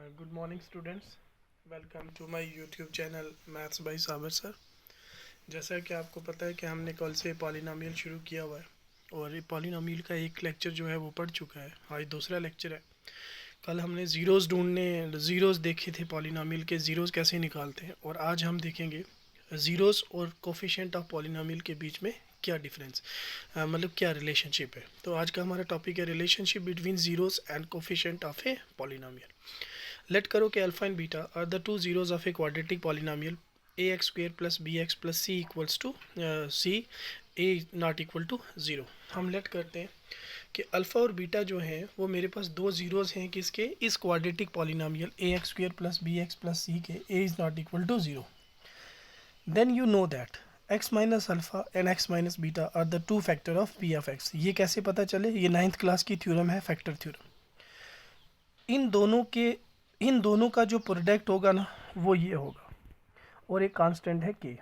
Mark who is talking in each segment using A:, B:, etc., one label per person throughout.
A: Good morning students, welcome to my YouTube channel maths by Sabar sir. जैसा कि आपको पता है कि हमने कल से पॉलिनोमियल शुरू किया हुआ है और ये पॉलिनोमियल का एक लेक्चर जो है वो पढ़ चुका है। आज दूसरा लेक्चर है। कल हमने ज़ीरोज़ देखे थे, पॉलिनोमियल के ज़ीरोज़ कैसे निकालते हैं, और आज हम देखेंगे ज़ीरोज़ और कोफिशिएंट ऑफ पॉलिनोमियल के बीच में क्या डिफरेंस, मतलब क्या रिलेशनशिप है। तो आज का हमारा टॉपिक है relationship between zeros and coefficient of a polynomial. Let करो कि alpha and beta are the two zeros of a quadratic polynomial A x square plus B x plus C equals to c a not equal to zero. हम let करते हैं कि alpha और beta जो हैं वो मेरे पास दो ज़ीरोज़ हैं किसके, इस क्वाड्रेटिक पॉलिनोमियल ए x square plus B x plus C के A is not equal to zero. Then you know that x minus alpha and x minus beta are the two factor of p of x। ये कैसे पता चले? ये 9th class की theorem है, factor theorem. इन दोनों का जो प्रोडक्ट होगा ना वो ये होगा, और एक कांस्टेंट है k।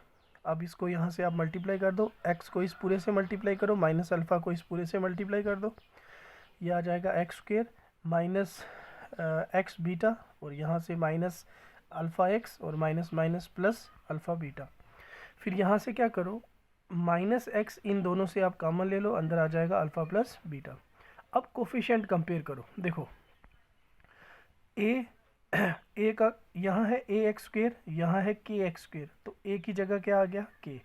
A: अब इसको यहाँ से आप मल्टीप्लाई कर दो, x को इस पूरे से मल्टीप्लाई करो, माइनस अल्फ़ा को इस पूरे से मल्टीप्लाई कर दो, ये आ जाएगा x square minus x beta, और यहाँ से माइनस अल्फ़ा एक्स और minus minus plus alpha beta. फिर यहाँ से क्या करो, माइनस एक्स इन दोनों से आप कॉमन ले लो, अंदर आ जाएगा अल्फ़ा प्लस बीटा। अब कोफिशिएंट कंपेयर करो, देखो ए का यहाँ है ए एक्स स्क्वेयर, यहाँ है के एक्स स्क्वेयर, तो ए की जगह क्या आ गया के।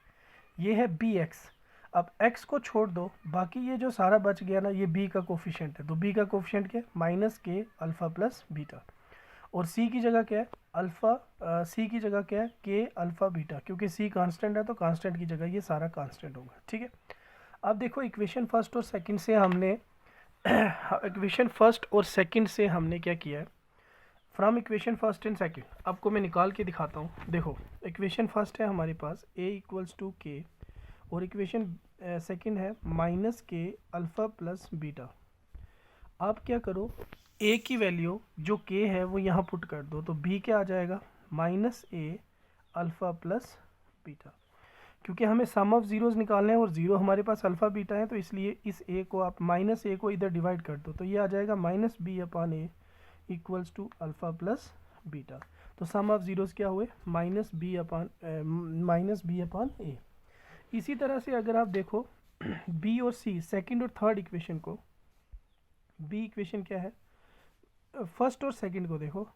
A: ये है बी एक्स। अब एक्स को छोड़ दो, बाकी ये जो सारा बच गया ना ये बी का कोफिशिएंट है, तो बी का कोफिशिएंट क्या है, माइनस के अल्फ़ा प्लस बीटा। और सी की जगह क्या है, सी की जगह क्या है, के अल्फ़ा बीटा, क्योंकि सी कांस्टेंट है तो कांस्टेंट की जगह ये सारा कांस्टेंट होगा। ठीक है। अब देखो इक्वेशन फर्स्ट और सेकंड से हमने क्या किया है, from equation first and second आपको मैं निकाल के दिखाता हूँ। देखो इक्वेशन फर्स्ट है हमारे पास a इक्वल्स टू के, और इक्वेशन सेकंड है माइनस के अल्फ़ा प्लस बीटा। आप क्या करो, a की वैल्यू जो k है वो यहाँ पुट कर दो, तो b क्या आ जाएगा, minus a alpha plus beta. क्योंकि हमें सम ऑफ ज़ीरोज़ निकालने हैं और ज़ीरो हमारे पास अल्फ़ा बीटा है, तो इसलिए इस a को आप माइनस a को इधर डिवाइड कर दो, तो ये आ जाएगा minus b upon a equals to alpha plus beta. तो सम ऑफ ज़ीरोज़ क्या हुए, माइनस बी अपान ए। इसी तरह से अगर आप देखो बी और सी, सेकंड और थर्ड इक्वेशन को, बी इक्वेशन क्या है, फर्स्ट और सेकंड को देखो,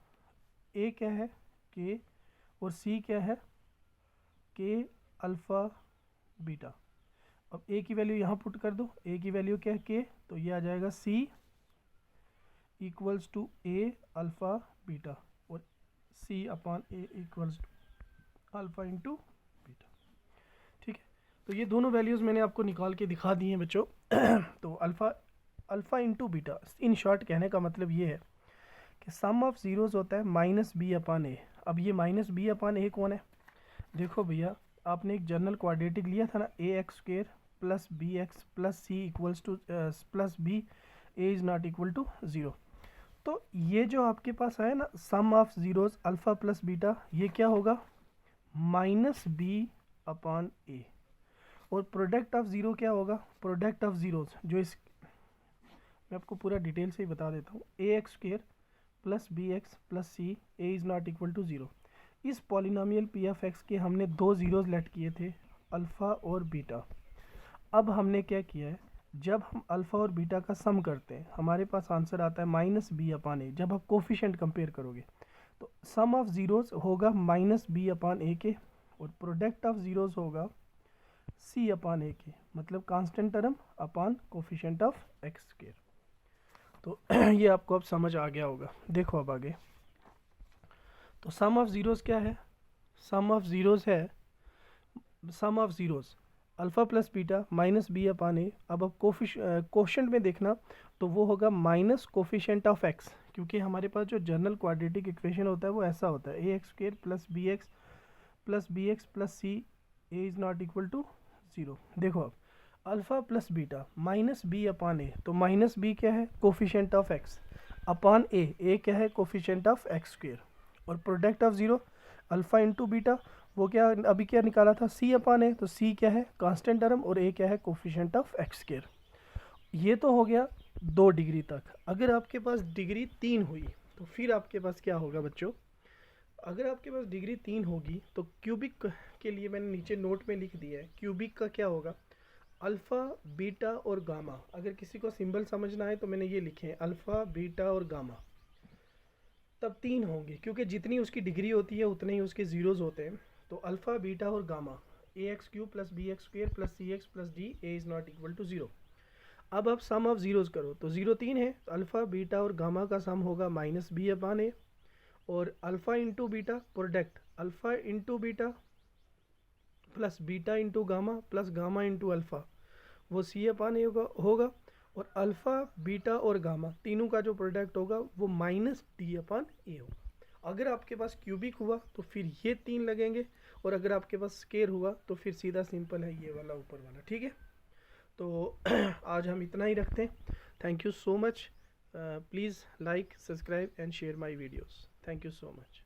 A: ए क्या है के, और सी क्या है के अल्फ़ा बीटा। अब ए की वैल्यू यहाँ पुट कर दो, ए की वैल्यू क्या है के, तो ये आ जाएगा C equals to A alpha beta, और C upon A equals to alpha into beta. ठीक है, तो ये दोनों वैल्यूज़ मैंने आपको निकाल के दिखा दी हैं बच्चों। तो alpha into beta, in short कहने का मतलब ये है कि सम ऑफ ज़ीरोज़ होता है माइनस बी अपान ए। अब ये माइनस बी अपान ए कौन है, देखो भैया आपने एक जनरल क्वाड्रेटिक लिया था ना, A x square plus B x plus C equals to plus B A is not equal to zero. तो ये जो आपके पास है ना sum of zeros alpha plus beta, ये क्या होगा, माइनस बी अपान ए। और प्रोडक्ट ऑफ ज़ीरो क्या होगा, प्रोडक्ट ऑफ ज़ीरोज़ जो इस, मैं आपको पूरा डिटेल से ही बता देता हूँ, A x square plus B x plus C A is not equal to zero. इस पॉलिनोमियल पी ऑफ एक्स के हमने दो ज़ीरोज़ लेट किए थे, अल्फ़ा और बीटा। अब हमने क्या किया है, जब हम अल्फ़ा और बीटा का सम करते हैं हमारे पास आंसर आता है माइनस बी अपान ए। जब आप कोफिशिएंट कंपेयर करोगे तो सम ऑफ ज़ीरोज़ होगा माइनस बी अपान ए के, और प्रोडक्ट ऑफ ज़ीरोज़ होगा सी अपान ए के, मतलब constant term upon coefficient of x square. तो ये आपको अब समझ आ गया होगा। देखो अब आगे, तो सम ऑफ ज़ीरोज़ क्या है, sum of zeros alpha plus beta minus B upon A. अब कोफिशिएंट में देखना तो वो होगा माइनस कोफिशिएंट ऑफ एक्स, क्योंकि हमारे पास जो जनरल क्वाड्रेटिक इक्वेशन होता है वो ऐसा होता है, A x square plus B x plus C A is not equal to zero. देखो अब alpha plus beta minus B upon A, तो माइनस बी क्या है, coefficient of X, upon A क्या है, कोफिशिएंट ऑफ एक्स स्क्वेयर। और product of zero alpha into beta, वो क्या अभी क्या निकाला था, सी अपान ए, तो सी क्या है, कांस्टेंट टर्म, और ए क्या है, कोफिशिएंट ऑफ एक्स स्क्वायर। ये तो हो गया 2 डिग्री तक। अगर आपके पास डिग्री 3 हुई तो फिर आपके पास क्या होगा बच्चों, अगर आपके पास डिग्री 3 होगी तो क्यूबिक के लिए मैंने नीचे नोट में लिख दिया है, क्यूबिक का क्या होगा, अल्फ़ा बीटा और गामा। अगर किसी को सिंबल समझना है तो मैंने ये लिखे हैं अल्फ़ा बीटा और गामा, तब 3 होंगे, क्योंकि जितनी उसकी डिग्री होती है उतने ही उसके ज़ीरोज़ होते हैं। तो अल्फ़ा बीटा और gamma, a x cube plus B x square plus c x plus d a is not equal to 0। अब आप सम ऑफ ज़ीरोज़ करो तो 0 3 है, तो अल्फ़ा बीटा और गामा का सम होगा माइनस बी अपान ए, और alpha into beta product alpha into beta plus beta into gamma plus gamma into alpha, वो सी अपान ए होगा। और अल्फ़ा बीटा और गामा तीनों का जो प्रोडक्ट होगा वो माइनस डी अपान ए होगा। अगर आपके पास क्यूबिक हुआ तो फिर ये 3 लगेंगे, और अगर आपके पास स्केयर हुआ तो फिर सीधा सिंपल है ये वाला ऊपर वाला। ठीक है, तो आज हम इतना ही रखते हैं। Thank you so much, please like subscribe and share my videos. Thank you so much.